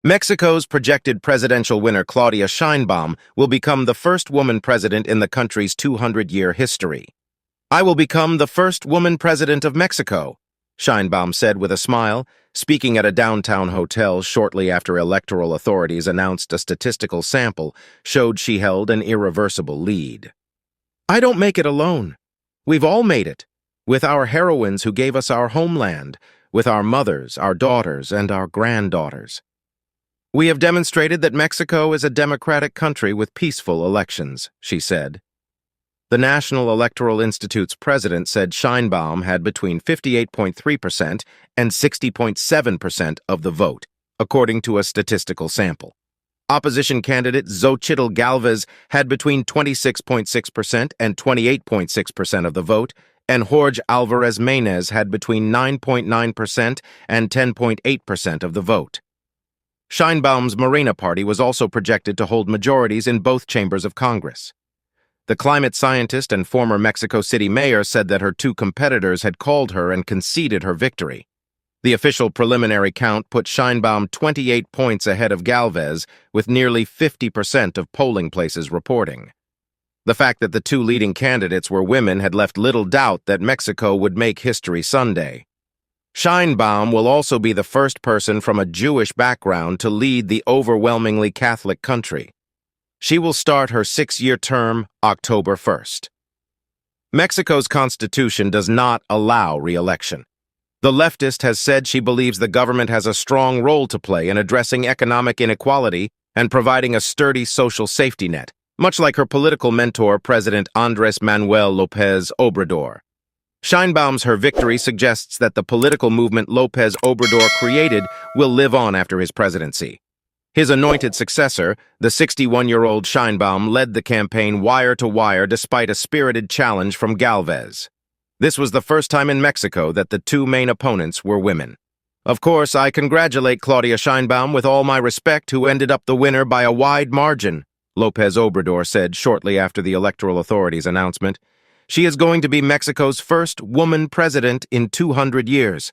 Mexico's projected presidential winner Claudia Sheinbaum will become the first woman president in the country's 200-year history. "I will become the first woman president of Mexico," Sheinbaum said with a smile, speaking at a downtown hotel shortly after electoral authorities announced a statistical sample showed she held an irreversible lead. "I don't make it alone. We've all made it, with our heroines who gave us our homeland, with our mothers, our daughters, and our granddaughters. We have demonstrated that Mexico is a democratic country with peaceful elections," she said. The National Electoral Institute's president said Sheinbaum had between 58.3% and 60.7% of the vote, according to a statistical sample. Opposition candidate Xochitl Gálvez had between 26.6% and 28.6% of the vote, and Jorge Alvarez Maínez had between 9.9% and 10.8% of the vote. Sheinbaum's Morena party was also projected to hold majorities in both chambers of Congress. The climate scientist and former Mexico City mayor said that her two competitors had called her and conceded her victory. The official preliminary count put Sheinbaum 28 points ahead of Gálvez, with nearly 50% of polling places reporting. The fact that the two leading candidates were women had left little doubt that Mexico would make history Sunday. Sheinbaum will also be the first person from a Jewish background to lead the overwhelmingly Catholic country. She will start her 6-year term October 1st. Mexico's constitution does not allow re-election. The leftist has said she believes the government has a strong role to play in addressing economic inequality and providing a sturdy social safety net, much like her political mentor, President Andrés Manuel López Obrador. Sheinbaum's victory suggests that the political movement López Obrador created will live on after his presidency. His anointed successor, the 61-year-old Sheinbaum, led the campaign wire to wire despite a spirited challenge from Gálvez. This was the first time in Mexico that the two main opponents were women. "Of course, I congratulate Claudia Sheinbaum with all my respect, who ended up the winner by a wide margin," López Obrador said shortly after the electoral authorities' announcement. "She is going to be Mexico's first woman president in 200 years.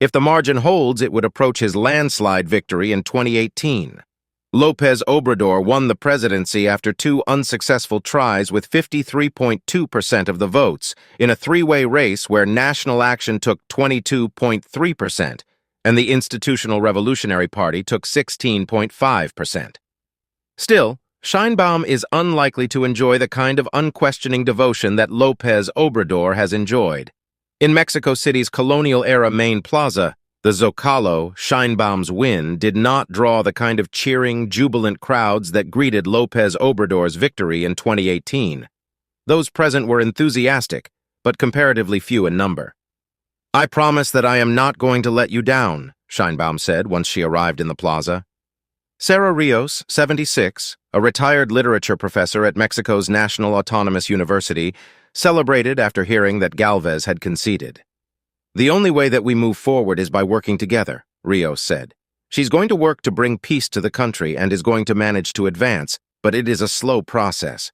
If the margin holds, it would approach his landslide victory in 2018. López Obrador won the presidency after two unsuccessful tries with 53.2% of the votes in a three-way race where National Action took 22.3% and the Institutional Revolutionary Party took 16.5%. Still, Sheinbaum is unlikely to enjoy the kind of unquestioning devotion that López Obrador has enjoyed. In Mexico City's colonial-era main plaza, the Zócalo, Sheinbaum's win did not draw the kind of cheering, jubilant crowds that greeted López Obrador's victory in 2018. Those present were enthusiastic, but comparatively few in number. "I promise that I am not going to let you down," Sheinbaum said once she arrived in the plaza. Sarah Rios, 76, a retired literature professor at Mexico's National Autonomous University, celebrated after hearing that Gálvez had conceded. "The only way that we move forward is by working together," Rios said. "She's going to work to bring peace to the country and is going to manage to advance, but it is a slow process."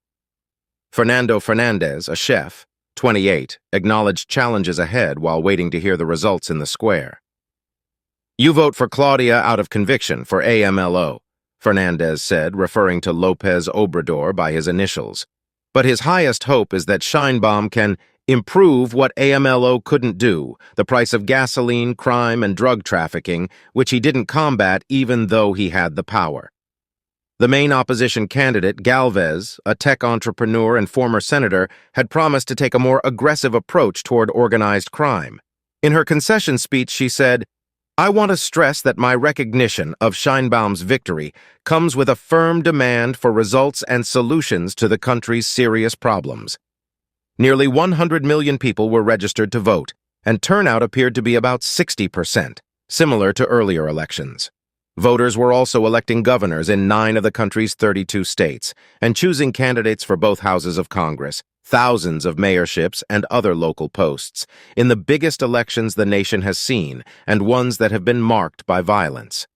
Fernando Fernandez, a chef, 28, acknowledged challenges ahead while waiting to hear the results in the square. "You vote for Claudia out of conviction for AMLO," Fernandez said, referring to López Obrador by his initials. "But his highest hope is that Sheinbaum can improve what AMLO couldn't do, the price of gasoline, crime, and drug trafficking, which he didn't combat even though he had the power." The main opposition candidate, Gálvez, a tech entrepreneur and former senator, had promised to take a more aggressive approach toward organized crime. In her concession speech, she said, "I want to stress that my recognition of Sheinbaum's victory comes with a firm demand for results and solutions to the country's serious problems." Nearly 100 million people were registered to vote, and turnout appeared to be about 60%, similar to earlier elections. Voters were also electing governors in 9 of the country's 32 states and choosing candidates for both houses of Congress, thousands of mayorships, and other local posts, in the biggest elections the nation has seen and ones that have been marked by violence.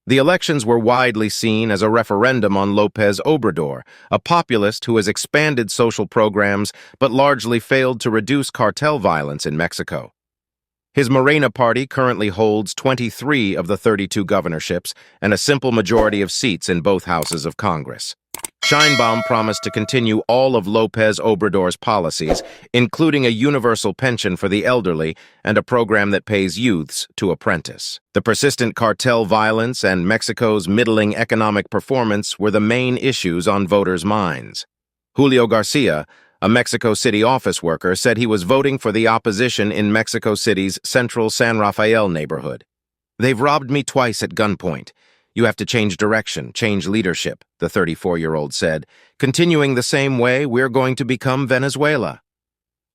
The elections were widely seen as a referendum on López Obrador, a populist who has expanded social programs but largely failed to reduce cartel violence in Mexico. His Morena party currently holds 23 of the 32 governorships and a simple majority of seats in both houses of Congress. Sheinbaum promised to continue all of López Obrador's policies, including a universal pension for the elderly and a program that pays youths to apprentice. The persistent cartel violence and Mexico's middling economic performance were the main issues on voters' minds. Julio Garcia, a Mexico City office worker, said he was voting for the opposition in Mexico City's central San Rafael neighborhood. "They've robbed me twice at gunpoint. You have to change direction, change leadership," the 34-year-old said. "Continuing the same way, we're going to become Venezuela."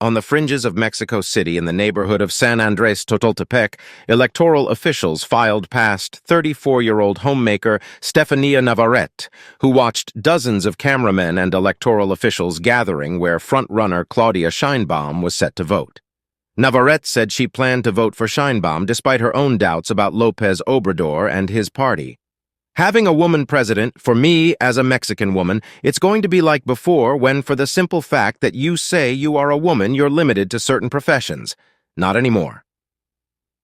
On the fringes of Mexico City in the neighborhood of San Andrés Totoltepec, electoral officials filed past 34-year-old homemaker Stefania Navarrete, who watched dozens of cameramen and electoral officials gathering where frontrunner Claudia Sheinbaum was set to vote. Navarrete said she planned to vote for Sheinbaum despite her own doubts about López Obrador and his party. "Having a woman president, for me as a Mexican woman, it's going to be like before when for the simple fact that you say you are a woman, you're limited to certain professions. Not anymore."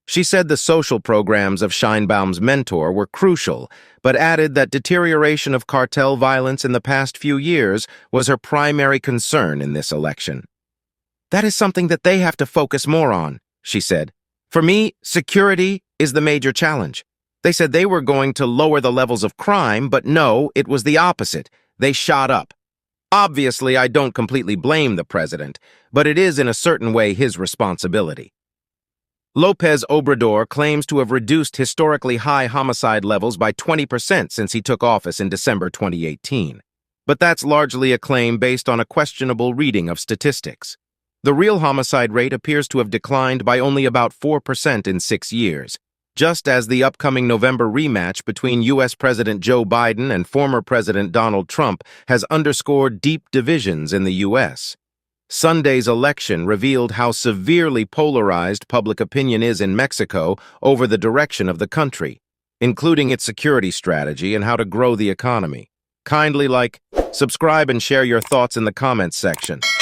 She said the social programs of Sheinbaum's mentor were crucial, but added that deterioration of cartel violence in the past few years was her primary concern in this election. "That is something that they have to focus more on," she said. "For me, security is the major challenge. They said they were going to lower the levels of crime, but no, it was the opposite. They shot up. Obviously, I don't completely blame the president, but it is in a certain way his responsibility." López Obrador claims to have reduced historically high homicide levels by 20% since he took office in December 2018. But that's largely a claim based on a questionable reading of statistics. The real homicide rate appears to have declined by only about 4% in 6 years. Just as the upcoming November rematch between U.S. President Joe Biden and former President Donald Trump has underscored deep divisions in the U.S. Sunday's election revealed how severely polarized public opinion is in Mexico over the direction of the country, including its security strategy and how to grow the economy. Kindly like, subscribe, and share your thoughts in the comments section.